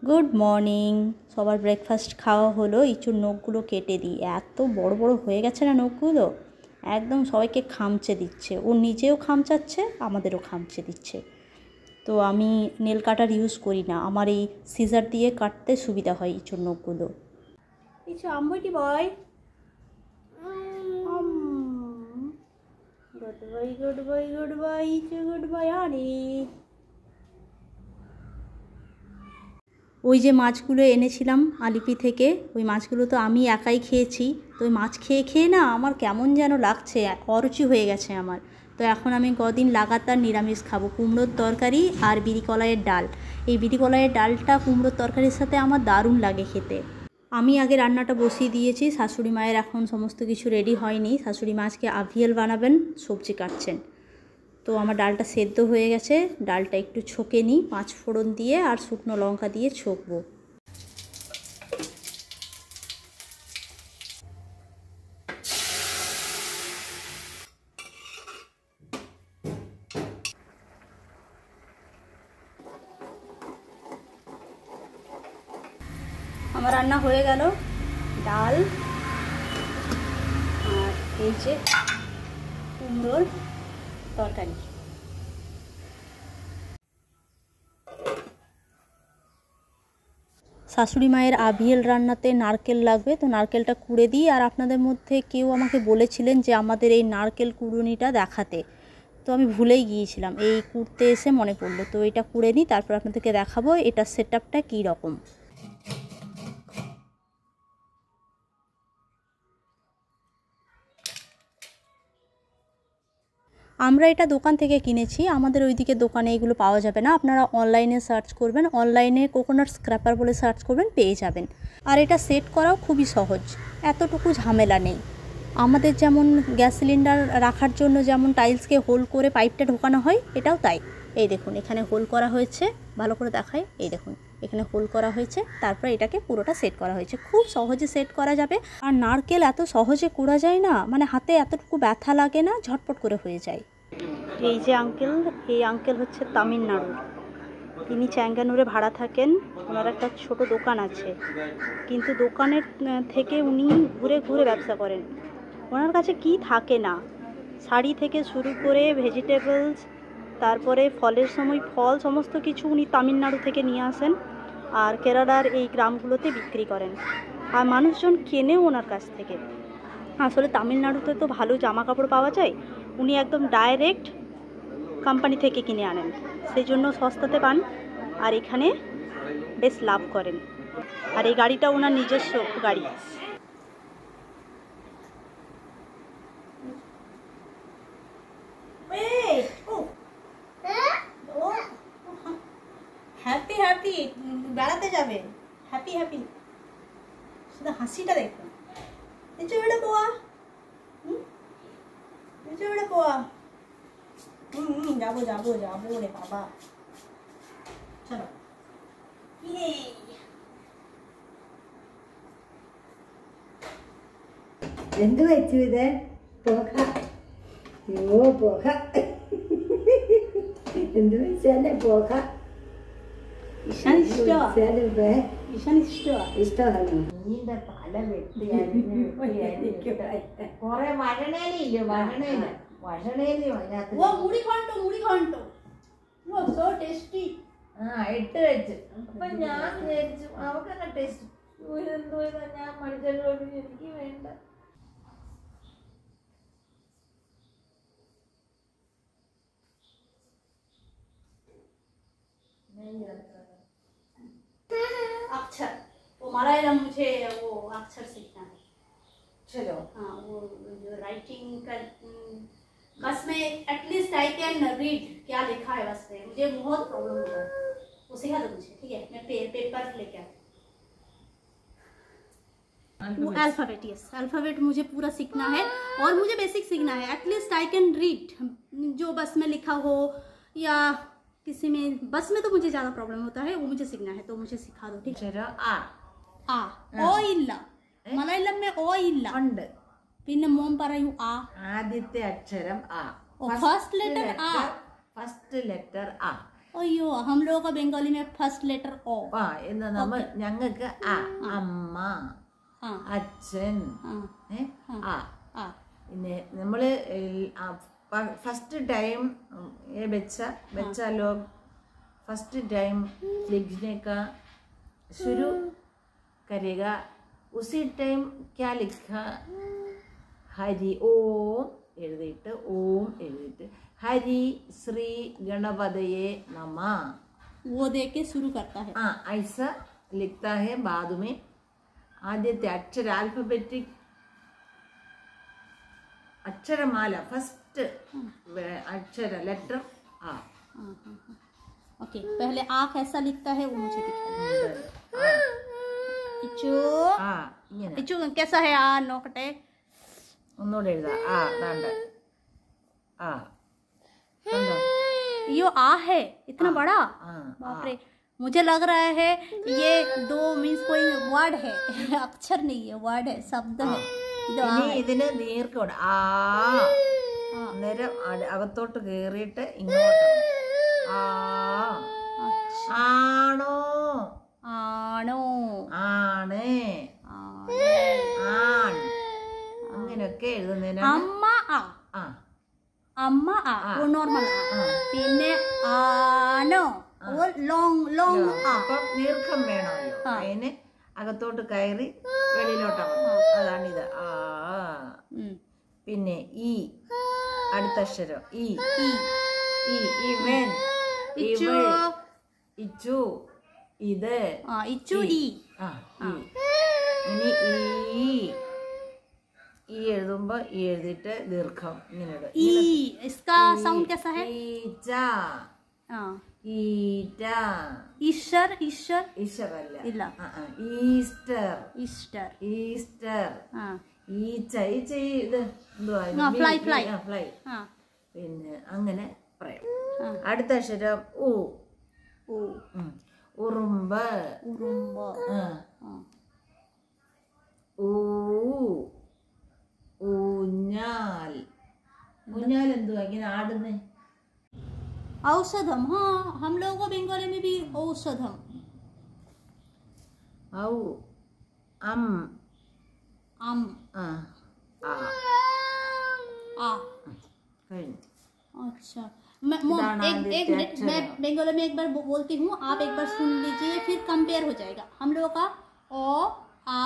Good morning. সবার breakfast খাওয়া হলো। ইঁচুর নখগুলো কেটে দিই, এত বড় বড় হয়ে গেছে না নখগুলো, একদম সবাইকে খামচে দিচ্ছে। ও নিজেও খামচাচ্ছে, আমাদেরও খামচে দিচ্ছে। তো আমি নেল কাটার ইউজ করি না, আমার এই সিজার দিয়ে কাটতে সুবিধা হয় ইঁচুর নখগুলো। ইঁচু আম্বুটি বয়, good boy good boy good boy ইঁচু গুড বয়। আরে ওই যে মাছগুলো এনেছিলাম আলিপি থেকে, ওই মাছগুলো তো আমি একাই খেয়েছি। তো ওই মাছ খেয়ে খেয়ে না আমার কেমন যেন লাগছে, অরুচি হয়ে গেছে আমার। তো এখন আমি কদিন লাগাতার নিরামিষ খাবো, কুমড়োর তরকারি আর বিরি কলাইয়ের ডাল। এই বিরি কলাইয়ের ডালটা কুমড়োর তরকারির সাথে আমার দারুণ লাগে খেতে। আমি আগে রান্নাটা বসিয়ে দিয়েছি, শাশুড়ি মায়ের এখন সমস্ত কিছু রেডি হয়নি। শাশুড়ি মা আজকে আভিয়েল বানাবেন, সবজি কাটছেন। তো আমার ডালটা সেদ্ধ হয়ে গেছে, ডালটা একটু ছকে নিই 5 ফোড়ন দিয়ে আর শুকনো লঙ্কা দিয়ে ছকবো। আমার রান্না হয়ে গেল, ডাল আর এই যে কুমড়োর তরকারি। শাশুড়ি মায়ের আভিয়েল রান্নাতে নারকেল লাগবে, তো নারকেলটা কুড়ে দিই। আর আপনাদের মধ্যে কেউ আমাকে বলেছিলেন যে আমাদের এই নারকেল কুড়ুনিটা দেখাতে, তো আমি ভুলেই গিয়েছিলাম, এই কুড়তে এসে মনে পড়লো। তো এটা কুড়ে নিই, তারপর আপনাদেরকে দেখাবো এটার সেটআপটা কী রকম। আমরা এটা দোকান থেকে কিনেছি, আমাদের ওইদিকে দোকানে এগুলো পাওয়া যাবে না। আপনারা অনলাইনে সার্চ করবেন, অনলাইনে কোকোনাট স্ক্র্যাপার বলে সার্চ করবেন, পেয়ে যাবেন। আর এটা সেট করাও খুবই সহজ, এতটুকু ঝামেলা নেই। আমাদের যেমন গ্যাস সিলিন্ডার রাখার জন্য যেমন টাইলসকে হোল করে পাইপটা ঢোকানো হয়, এটাও তাই। এই দেখুন এখানে হোল করা হয়েছে, ভালো করে দেখায়, এই দেখুন এখানে হোল করা হয়েছে, তারপর এটাকে পুরোটা সেট করা হয়েছে। খুব সহজে সেট করা যাবে। আর নারকেল এত সহজে কুড়া যায় না, মানে হাতে এতটুকু ব্যথা লাগে না, ঝটপট করে হয়ে যায়। এই যে আঙ্কেল, এই আঙ্কেল হচ্ছে তামিলনাড়ুর, তিনি চ্যাঙ্গানুরে ভাড়া থাকেন। ওনার একটা ছোট দোকান আছে, কিন্তু দোকানের থেকে উনি ঘুরে ঘুরে ব্যবসা করেন। ওনার কাছে কি থাকে না, শাড়ি থেকে শুরু করে ভেজিটেবলস, তারপরে ফলের সময় ফল, সমস্ত কিছু উনি তামিলনাড়ু থেকে নিয়ে আসেন আর কেরালার এই গ্রামগুলোতে বিক্রি করেন। আর মানুষজন কেনেও ওনার কাছ থেকে। আসলে তামিলনাড়ুতে তো ভালো জামা কাপড় পাওয়া যায়, উনি একদম ডাইরেক্ট কোম্পানি থেকে কিনে আনেন, সেই জন্য সস্তাতে পান আর এখানে বেশ লাভ করেন। আর এই গাড়িটা ওনার নিজস্ব গাড়ি। হ্যাপি হ্যাপি বেড়াতে যাবে, হ্যাপি হ্যাপি, শুধু হাসিটা দেখুন। নিচে বেড়ে পোয়া, নিচে বেড়ে পোয়া। যাবো যাবো যাবো রে বাবা, চলো। എന്ത് വെച്ചു ഇത്? പോക പോക എന്ത് വെച്ചാലേ പോക. ഇഷാൻ ഇഷ്ടമാണ്. ഇഷ്ടമാണ്. നീന്റെ പല വെട്ടിയായിരുന്നു കൊറേ വഴണേലില്ലേ, വഴണേല് വഴണേലി അതിനകത്ത് ഇട്ട് വെച്ച്. അപ്പൊ ഞാൻ വിചാരിച്ചു അവക്കെന്നെ ടേസ്റ്റ് എന്തോ ഞാൻ മണിച്ചോട് എനിക്ക് വേണ്ട. अक्षर वो मलयालम, मुझे वो अक्षर सीखना है। चलो हाँ, वो जो राइटिंग का बस में एटलीस्ट आई कैन रीड क्या लिखा है, बस में मुझे बहुत प्रॉब्लम होता है, वो सिखा दो मुझे, ठीक है? मैं पेपर लेके आती हूँ। वो अल्फाबेट, यस अल्फाबेट मुझे पूरा सीखना है और मुझे बेसिक सीखना है। एटलीस्ट आई कैन रीड, जो बस में लिखा हो या किसी में, बस में तो मुझे ज़्यादा प्रॉब्लम होता है, वो मुझे सीखना है, तो मुझे सिखा दो, ठीक है? ആ ആ ഓ ഇല്ല, മലയാളം में ഓ ഇല്ല ഉണ്ട്. പിന്നെ മോൻ പറയൂ ആ. ആദ്യത്തെ അക്ഷരം ആ, ഫസ്റ്റ് ലെറ്റർ ആ, ഫസ്റ്റ് ലെറ്റർ ആ. अयो हम लोगों का बंगाली में फर्स्ट लेटर ओ ആ എന്ന് നമ്മ ഞങ്ങൾക്ക് ആ അമ്മ हाँ അച്ഛൻ हाँ ആ आ പിന്നെ നമ്മള് फर्स्ट टाइम ये बच्चा लोग फर्स्ट टाइम लिखने का शुरू करेगा उसी टाइम क्या लिखा हरि ओम എഴുതിയിട്ട് ഓം എഴുതിയിട്ട് हरि श्री गणपतये नमः वो देख के शुरू करता है हाँ ऐसा लिखता है बाद में आद्यते अक्षर अल्फाबेटिक अक्षरमाला फर्स्ट अक्षर लेटर आ ओके पहले आ कैसा लिखता है वो मुझे दिखाइए इचू आ इങ്ങനെ इचू कैसा है आ नोकटे ഒന്നുകൂടെ എഴുതാ ആ ദാണ്ട ആ കണ്ടോ यो आ है इतना बड़ा ആ बाप रे मुझे लग रहा है ये दो मीन्स कोई वर्ड है अक्षर नहीं है वर्ड है शब्द है ഇത് ആ ഇനി ഇതിന് ദീർഘമുണ്ട് ആ അന്നേരം അകത്തോട്ട് കേറിയിട്ട് ഇങ്ങോട്ട് ആ ആണോ ആണോ ആണ് ആൺ അങ്ങനെയൊക്കെ എഴുതുന്നതിനാണ് അമ്മ ആ ആ അമ്മ ആ वो नॉर्मल आ പിന്നെ ആനോ वो ലോങ് ലോങ് ആ അപ്പം ദീർഘം വേണമല്ലോ അതിന് അകത്തോട്ട് കയറി വെളിയിലോട്ടാണ് അതാണിത് ആ പിന്നെ ഈ അടുത്ത അക്ഷരം ഈ ഈ ഇവൻ ഇവൾ ഇച്ചു ഇത് ആ ഇച്ചു ഈ ആ ഈ ഇനി ഈ എഴുതുമ്പോ ഈ എഴുതിയിട്ട് ദീർഘം ഇങ്ങനെ ഇടും. ई इसका साउंड कैसा है ഈച്ച हाँ ഈറ്റ ईश्वर ईश्वर ഈശ്വരല്ല ഇല്ല ഈസ്റ്റർ ईस्टर ഈസ്റ്റർ हाँ ഈച്ച ഇത് എന്തുവാ ആ, fly, fly. ഫ്ലൈ हाँ പിന്നെ അങ്ങനെ പറയാം ആ. അടുത്ത അക്ഷരം ഉ ओ ഉറുമ്പ് उरुम्ब ആ. हाँ ഊ ഊഞ്ഞാൽ ഊഞ്ഞാൽ എന്തുവാ ഇങ്ങനെ ആടുന്നേ औषधम हाँ हम लोगों को बंगाली में भी औषधम ഔ അം आम ആ ആ आ കഴിഞ്ഞു अच्छा मैं दाना एक देते एक मिनट अच्छा मैं है। बंगाली में एक बार बोलती हूँ आप एक बार सुन लीजिए फिर कंपेयर हो जाएगा हम लोगों का ओ आ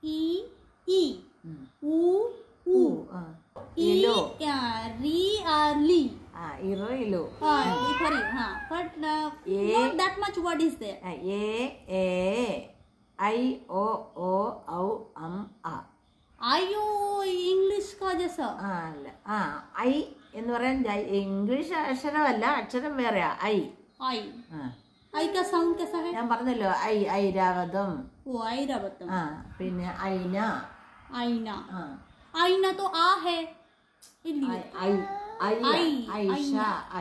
ई ऊ ऊ ആ ई ഇലോ री ली ആ ഇറോ ഇലോ हाँ इधर ही हाँ but a- not that much word is there എ എ ഐ ഓ ഓ ഔ അം ആ आयो इंग्लिश का जैसा ആ അല്ല ആ ഐ എന്ന് പറയാൻ ഇംഗ്ലീഷ് അക്ഷരമല്ല അക്ഷരം വേറെയാ ഐ आई ആ आई का साउंड कैसा है ഞാൻ പറഞ്ഞല്ലോ ഐരാവതം वो ऐरावतम ആ പിന്നെ ഐന आईना ആ आईना तो आ है इसलिए ഐഷ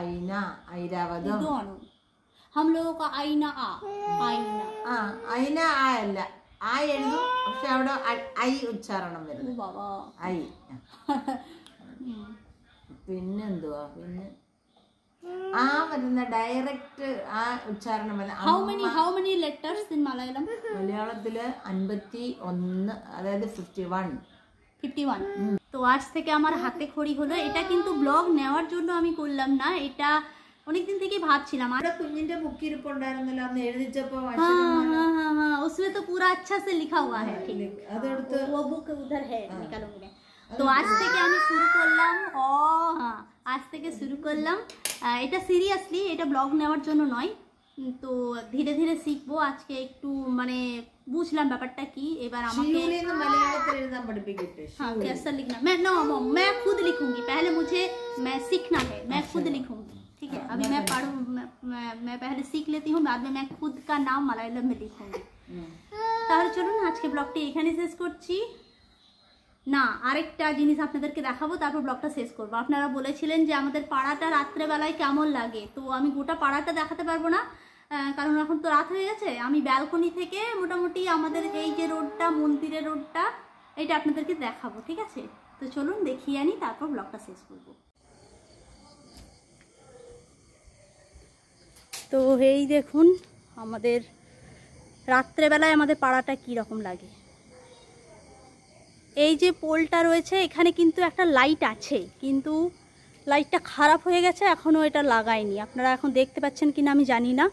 ഐന ഐരാവതം ಇದು ಅನು हम लोगों का आईना आ आईना ആ ഐന ആ അല്ല ആ എഴുതും പക്ഷെ അവിടെ ഐ ഉച്ചാരണം ओ വരുന്നു बाबा ഐ പിന്നെന്തുവാ പിന്നെ ആ വരുന്ന ഡയറക്റ്റ് ആ ഉച്ചാരണം വരുന്ന how many letters in Malayalam മലയാളത്തില് 51 അതായത് 51 51 তো আজ থেকে আমার হাতে খড়ি হলো এটা কিন্তু ব্লগ নেওয়ার জন্য আমি করলাম না এটা অনেকদিন থেকে ভাবছিলাম আর കുഞ്ഞിന്റെ ബുക്ക് ഇരിപ്പുണ്ടായിരുന്നല്ലോ അന്ന് എഴുതിച്ചപ്പോ हाँ उसमें तो पूरा अच्छा से लिखा हुआ है ठीक അതെടുത്ത് वो बुक उधर है निकालूंगी मैं তো আজ থেকে আমি শুরু করলাম হ্যাঁ আজ থেকে শুরু করলাম এটা সিরিয়াসলি এটা ব্লগ নেওয়ার জন্য নয় তো ধীরে ধীরে শিখবো আজকে একটু মানে বুঝলাম ব্যাপারটা কি এবার আমাকে ഷിയൂലിന്ന് മലയാളത്തിൽ എഴുതാൻ പഠിപ്പിക്കട്ടെ हाँ कैसा लिखना मैं खुद लिखूंगी पहले मुझे मैं सीखना है मैं खुद लिखूंगी ठीक है अभी मैं पढ़ूँ मैं पहले सीख लेती हूँ बाद में मैं खुद का नाम मलयालम में लिखूंगी তাহলে চলুন আজকে ব্লগটি এখানে শেষ করছি না আরেকটা জিনিস আপনাদেরকে দেখাবো তারপর ব্লগটা শেষ করবো আপনারা বলেছিলেন যে আমাদের পাড়াটা রাত্রেবেলায় কেমন লাগে তো আমি গোটা পাড়াটা দেখাতে পারবো না কারণ এখন তো রাত হয়ে গেছে আমি ব্যালকনি থেকে মোটামুটি আমাদের এই যে রোডটা মন্দিরের রোডটা এটা আপনাদেরকে দেখাবো ঠিক আছে তো চলুন দেখিয়ে আনি তারপর ব্লগটা শেষ করবো তো এই দেখুন আমাদের রাত্রেবেলায় আমাদের পাড়াটা কী রকম লাগে। এই যে পোলটা রয়েছে এখানে কিন্তু একটা লাইট আছে, কিন্তু লাইটটা খারাপ হয়ে গেছে, এখনও এটা লাগায়নি। আপনারা এখন দেখতে পাচ্ছেন কিনা আমি জানি না।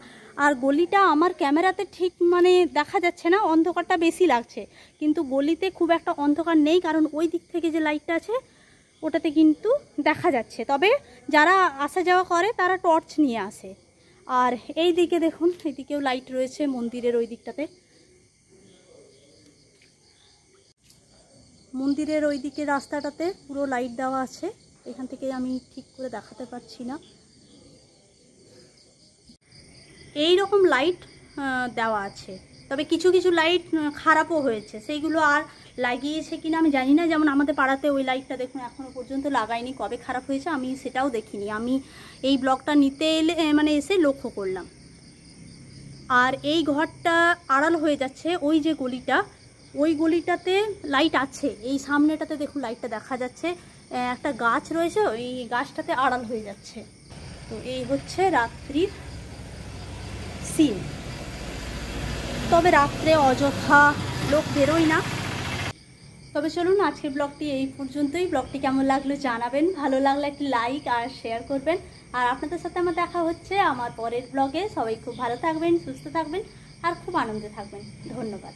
আর গলিটা আমার ক্যামেরাতে ঠিক মানে দেখা যাচ্ছে না, অন্ধকারটা বেশি লাগছে, কিন্তু গলিতে খুব একটা অন্ধকার নেই, কারণ ওই দিক থেকে যে লাইটটা আছে ওটাতে কিন্তু দেখা যাচ্ছে। তবে যারা আসা যাওয়া করে তারা টর্চ নিয়ে আসে। আর এই দিকে দেখুন, এইদিকেও লাইট রয়েছে মন্দিরের ওই দিকটাতে। মন্দিরের ওই দিকে রাস্তাটাতে পুরো লাইট দেওয়া আছে, এখান থেকে আমি ঠিক করে দেখাতে পারছি না। এই রকম লাইট দেওয়া আছে, তবে কিছু কিছু লাইট খারাপও হয়েছে, সেইগুলো আর লাগিয়েছে কিনা আমি জানি না। যেমন আমাদের পাড়াতে ওই লাইটটা দেখুন এখনও পর্যন্ত লাগায়নি, কবে খারাপ হয়েছে আমি সেটাও দেখিনি। আমি এই ব্লগটা নিতে এলে মানে এসে লক্ষ্য করলাম। আর এই ঘরটা আড়াল হয়ে যাচ্ছে, ওই যে গলিটা, ওই গলিটাতে লাইট আছে, এই সামনেটাতে দেখুন লাইটটা দেখা যাচ্ছে, একটা গাছ রয়েছে ওই গাছটাতে আড়াল হয়ে যাচ্ছে। তো এই হচ্ছে রাত্রির সিন। তবে রাত্রে অযথা লোক বেরোয় না। তবে চলুন আজকের ব্লগটি এই পর্যন্তই। ব্লগটি কেমন লাগলো জানাবেন, ভালো লাগলে একটি লাইক আর শেয়ার করবেন। আর আপনাদের সাথে আমার দেখা হচ্ছে আমার পরের ব্লগে। সবাই খুব ভালো থাকবেন, সুস্থ থাকবেন আর খুব আনন্দে থাকবেন। ধন্যবাদ।